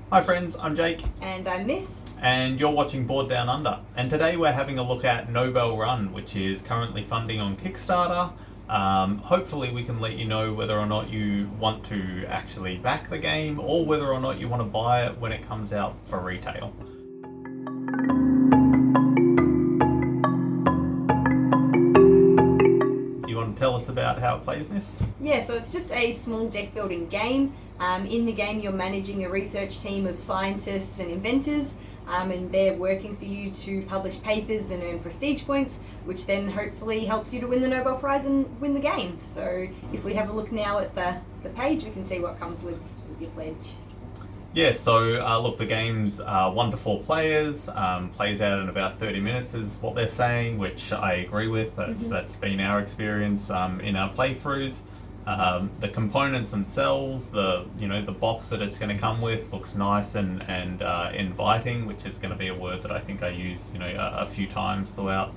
Hi friends, I'm Jake. And I'm Miss. And you're watching Board Down Under. And today we're having a look at Nobel Run, which is currently funding on Kickstarter. Hopefully we can let you know whether or not you want to actually back the game or whether or not you want to buy it when it comes out for retail. Do you want to tell us about how it plays, Miss? Yeah, so it's just a small deck building game. In the game you're managing a research team of scientists and inventors, and they're working for you to publish papers and earn prestige points, which then hopefully helps you to win the Nobel Prize and win the game. So if we have a look now at the page, we can see what comes with your pledge. Yeah, so look, the game's 1 to 4 players, plays out in about 30 minutes is what they're saying, which I agree with. That's been our experience in our playthroughs. The components themselves, the box that it's going to come with looks nice and inviting, which is going to be a word that I think I use a few times throughout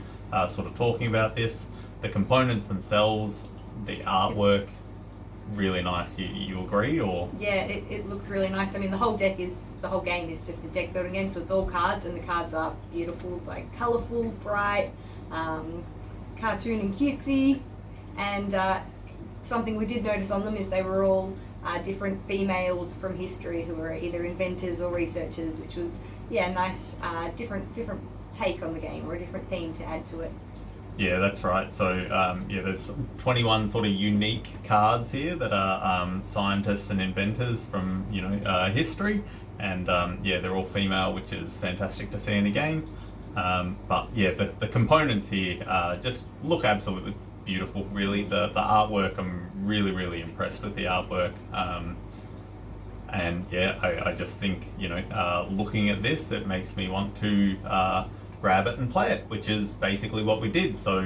sort of talking about this. The components themselves, the artwork, really nice. You agree, or? Yeah, it looks really nice. I mean, the whole game is just a deck building game, so it's all cards, and the cards are beautiful, like colourful, bright, cartoon and cutesy, and something we did notice on them is they were all different females from history who were either inventors or researchers, which was nice, different take on the game, or a different theme to add to it. Yeah, that's right. So there's 21 sort of unique cards here that are scientists and inventors from history, and they're all female, which is fantastic to see in a game. But yeah, the components here just look absolutely beautiful. Really, the artwork, I'm really impressed with the artwork. And yeah, I just think looking at this, it makes me want to grab it and play it, which is basically what we did. So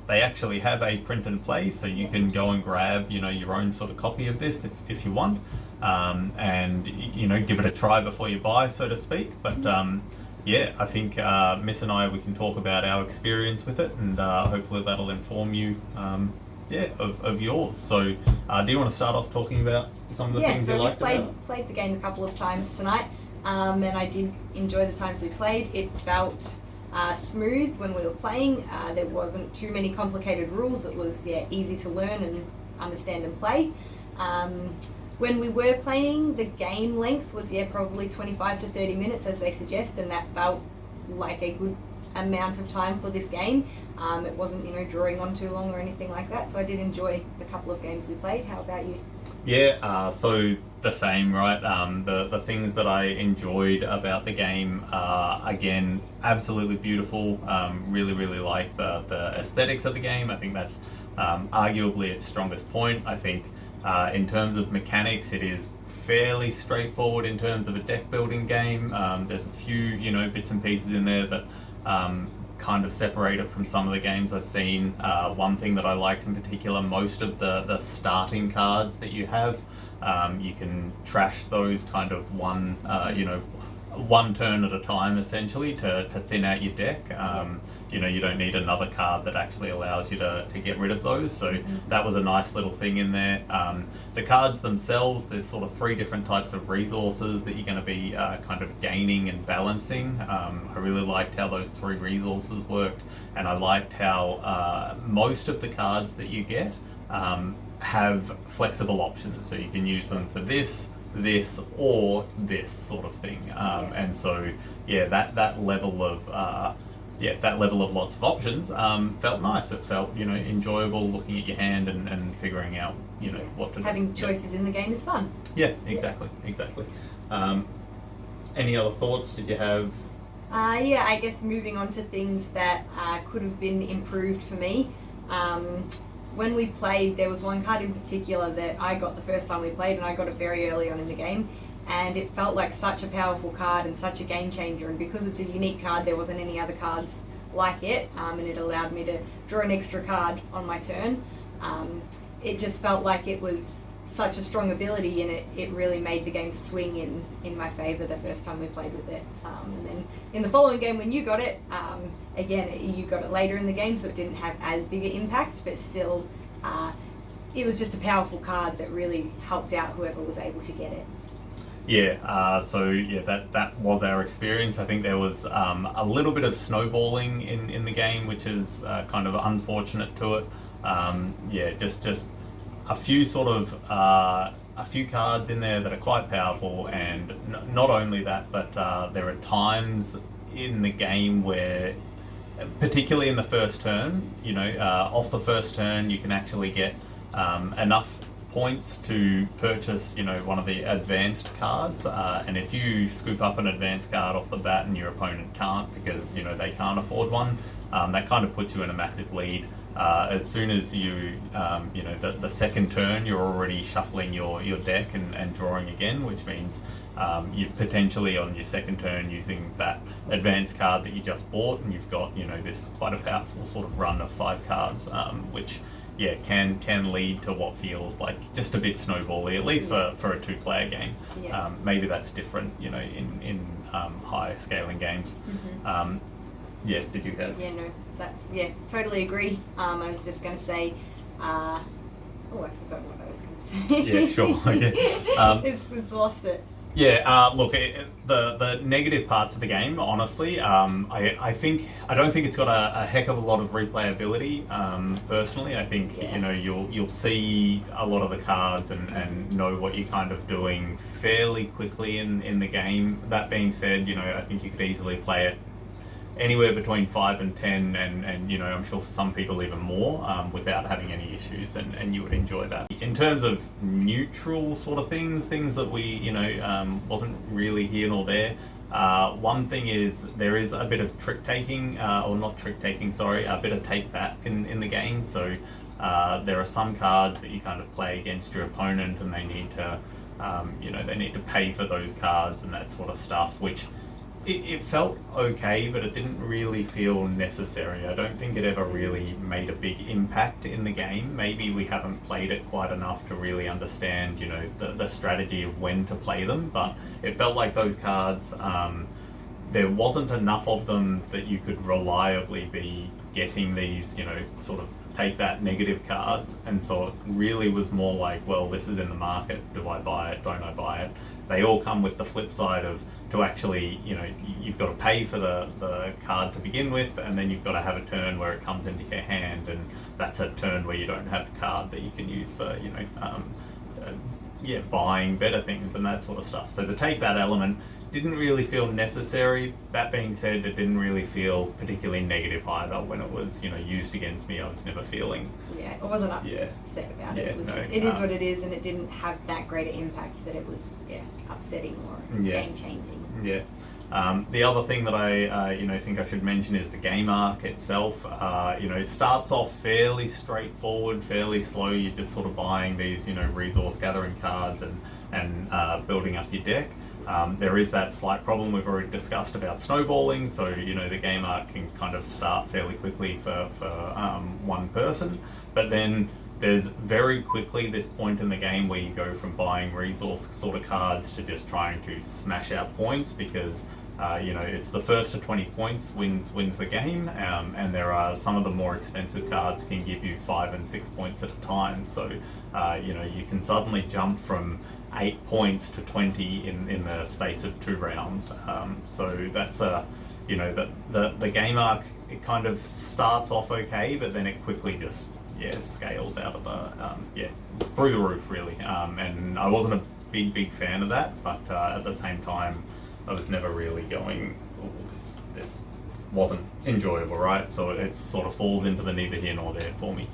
they actually have a print and play, so you can go and grab your own sort of copy of this if you want, and give it a try before you buy, so to speak. But I think Miss and we can talk about our experience with it, and hopefully that'll inform you of yours. So do you want to start off talking about some of the things you liked about it? We've played the game a couple of times tonight. And I did enjoy the times we played. It felt smooth when we were playing. There wasn't too many complicated rules. It was easy to learn and understand and play. When we were playing, the game length was probably 25 to 30 minutes as they suggest, and that felt like a good amount of time for this game. It wasn't drawing on too long or anything like that, so I did enjoy the couple of games we played. How about you? Yeah, so the same, right? The things that I enjoyed about the game are, again, absolutely beautiful. Really like the aesthetics of the game. I think that's arguably its strongest point. I think in terms of mechanics, it is fairly straightforward in terms of a deck building game. There's a few bits and pieces in there that kind of separate it from some of the games I've seen. One thing that I liked in particular, most of the starting cards that you have, you can trash those kind of one turn at a time, essentially, to thin out your deck. You don't need another card that actually allows you to get rid of those, so that was a nice little thing in there. The cards themselves, there's sort of 3 different types of resources that you're going to be kind of gaining and balancing. I really liked how those 3 resources worked, and I liked how most of the cards that you get have flexible options, so you can use them for this, or this sort of thing. And so that level of lots of options felt nice. It felt enjoyable looking at your hand and figuring out what to do. Having choices in the game is fun. Yeah, exactly. Any other thoughts did you have? I guess moving on to things that could have been improved for me. When we played, there was one card in particular that I got the first time we played, and I got it very early on in the game, and it felt like such a powerful card and such a game changer, and because it's a unique card, there wasn't any other cards like it, and it allowed me to draw an extra card on my turn. It just felt like it was such a strong ability, and it really made the game swing in my favour the first time we played with it. And then in the following game when you got it, again, you got it later in the game, so it didn't have as big an impact, but still it was just a powerful card that really helped out whoever was able to get it. So that was our experience. I think there was a little bit of snowballing in the game, which is kind of unfortunate to it. Just a few sort of a few cards in there that are quite powerful, and not only that, but there are times in the game where, particularly in the first turn, off the first turn, you can actually get enough points to purchase, one of the advanced cards, and if you scoop up an advanced card off the bat and your opponent can't because they can't afford one, that kind of puts you in a massive lead. As soon as you, the second turn, you're already shuffling your deck and drawing again, which means you're potentially on your second turn using that advanced card that you just bought, and you've got this quite a powerful sort of run of 5 cards, which can lead to what feels like just a bit snowbally, at least for a 2-player game. Maybe that's different, in high scaling games. Did you have? Totally agree. I was just going to say, I forgot what I was going to say. Yeah, sure. Okay. It's lost it. Look, the negative parts of the game, honestly, I don't think it's got a heck of a lot of replayability. Personally, I think you'll see a lot of the cards and know what you're kind of doing fairly quickly in the game. That being said, I think you could easily play it anywhere between 5 and 10, and I'm sure for some people even more, without having any issues, and you would enjoy that. In terms of neutral sort of things that we wasn't really here nor there, one thing is there is a bit of trick taking, or not trick taking, sorry, a bit of take that in the game. So there are some cards that you kind of play against your opponent, and they need to they need to pay for those cards and that sort of stuff, which it felt okay, but it didn't really feel necessary. I don't think it ever really made a big impact in the game. Maybe we haven't played it quite enough to really understand, the strategy of when to play them, but it felt like those cards, there wasn't enough of them that you could reliably be getting these, sort of take that negative cards, and so it really was more like, well, this is in the market, do I buy it, don't I buy it? They all come with the flip side of, to actually, you've got to pay for the card to begin with, and then you've got to have a turn where it comes into your hand, and that's a turn where you don't have a card that you can use for, buying better things and that sort of stuff. So to take that element didn't really feel necessary. That being said, it didn't really feel particularly negative either when it was, used against me. I was never feeling... Yeah, I wasn't upset about it. It is what it is, and it didn't have that great an impact that it was, upsetting or game-changing. Yeah. The other thing that I, think I should mention is the game arc itself. Starts off fairly straightforward, fairly slow. You're just sort of buying these, resource gathering cards and building up your deck. There is that slight problem we've already discussed about snowballing, so the game arc can kind of start fairly quickly for one person, but then there's very quickly this point in the game where you go from buying resource sort of cards to just trying to smash out points, because it's the first to 20 points wins the game, and there are some of the more expensive cards can give you 5 and 6 points at a time, so you can suddenly jump from 8 points to 20 in the space of 2 rounds. So that's the game arc, it kind of starts off okay, but then it quickly just scales out of the through the roof really. And I wasn't a big fan of that, but at the same time I was never really going, this wasn't enjoyable, right? So it sort of falls into the neither here nor there for me.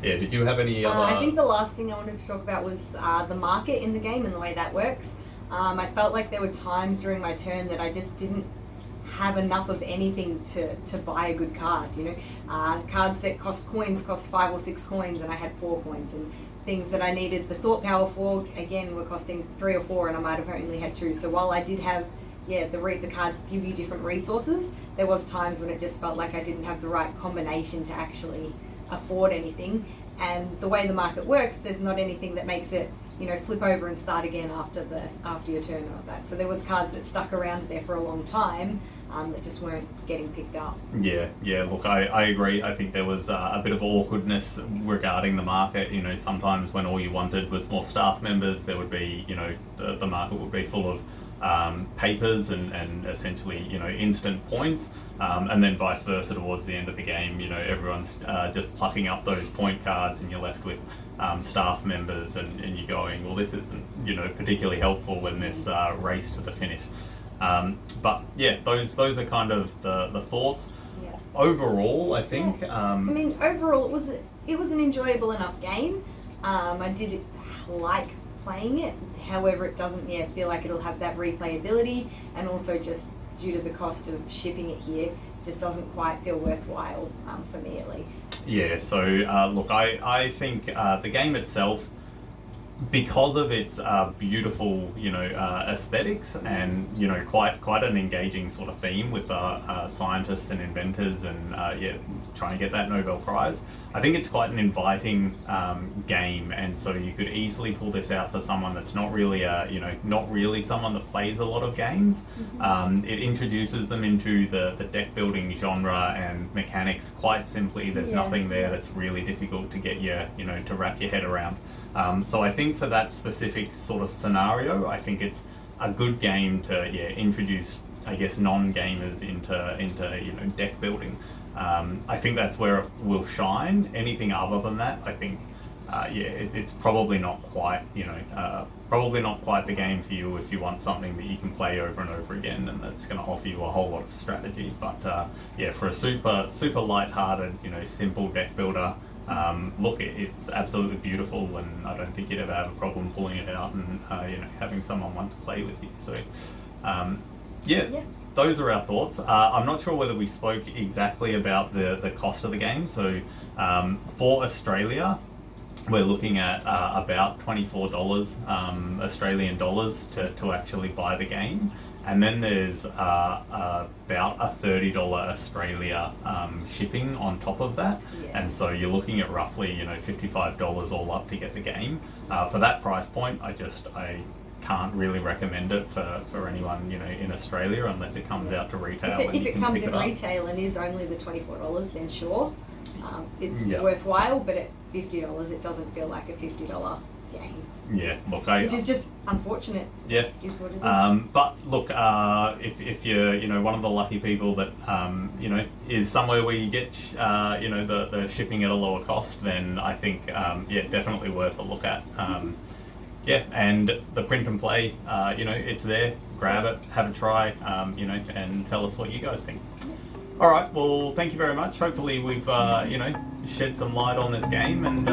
Did you have any other... I think the last thing I wanted to talk about was the market in the game and the way that works. I felt like there were times during my turn that I just didn't have enough of anything to buy a good card, cards that cost 5 or 6 coins, and I had 4 coins, and things that I needed the thought power for, again, were costing 3 or 4, and I might have only had 2. So while I did have the cards give you different resources, there was times when it just felt like I didn't have the right combination to actually afford anything. And the way the market works, there's not anything that makes it flip over and start again after your turn or that. So there was cards that stuck around there for a long time that just weren't getting picked up. Yeah, look, I agree. I think there was a bit of awkwardness regarding the market. Sometimes when all you wanted was more staff members, there would be, the market would be full of papers and essentially, instant points. And then vice versa towards the end of the game, everyone's just plucking up those point cards and you're left with staff members and you're going, well, this isn't, particularly helpful in this race to the finish. But yeah, those are kind of the thoughts. Yeah. Overall, I think. Overall, it was an enjoyable enough game. I did like playing it. However, it doesn't feel like it'll have that replayability, and also just due to the cost of shipping it here, just doesn't quite feel worthwhile for me at least. Yeah. So look, I think the game itself, because of its beautiful, aesthetics and quite an engaging sort of theme with scientists and inventors and trying to get that Nobel Prize. I think it's quite an inviting game, and so you could easily pull this out for someone that's not really someone that plays a lot of games. Mm-hmm. It introduces them into the deck building genre and mechanics quite simply. There's nothing there that's really difficult to get to wrap your head around. So I think for that specific sort of scenario, I think it's a good game to introduce, I guess, non-gamers into deck building. I think that's where it will shine. Anything other than that, I think it's probably not quite the game for you if you want something that you can play over and over again and that's going to offer you a whole lot of strategy. But for a super light-hearted, simple deck builder. Look, it's absolutely beautiful, and I don't think you'd ever have a problem pulling it out and having someone want to play with you. So, those are our thoughts. I'm not sure whether we spoke exactly about the cost of the game. So, for Australia, we're looking at about $24 Australian dollars to actually buy the game. And then there's about a $30 Australia shipping on top of that. Yeah. And so you're looking at roughly, $55 all up to get the game. For that price point, I can't really recommend it for anyone, in Australia unless it comes out to retail. If it comes in retail and is only the $24, then sure, it's worthwhile. But at $50, it doesn't feel like a $50 game. Yeah, look, which is just unfortunate. Yeah, is what it is. But look, if you're one of the lucky people that is somewhere where you get the shipping at a lower cost, then I think definitely worth a look at. And the print and play, it's there. Grab it, have a try, and tell us what you guys think. All right, well, thank you very much. Hopefully we've shed some light on this game, and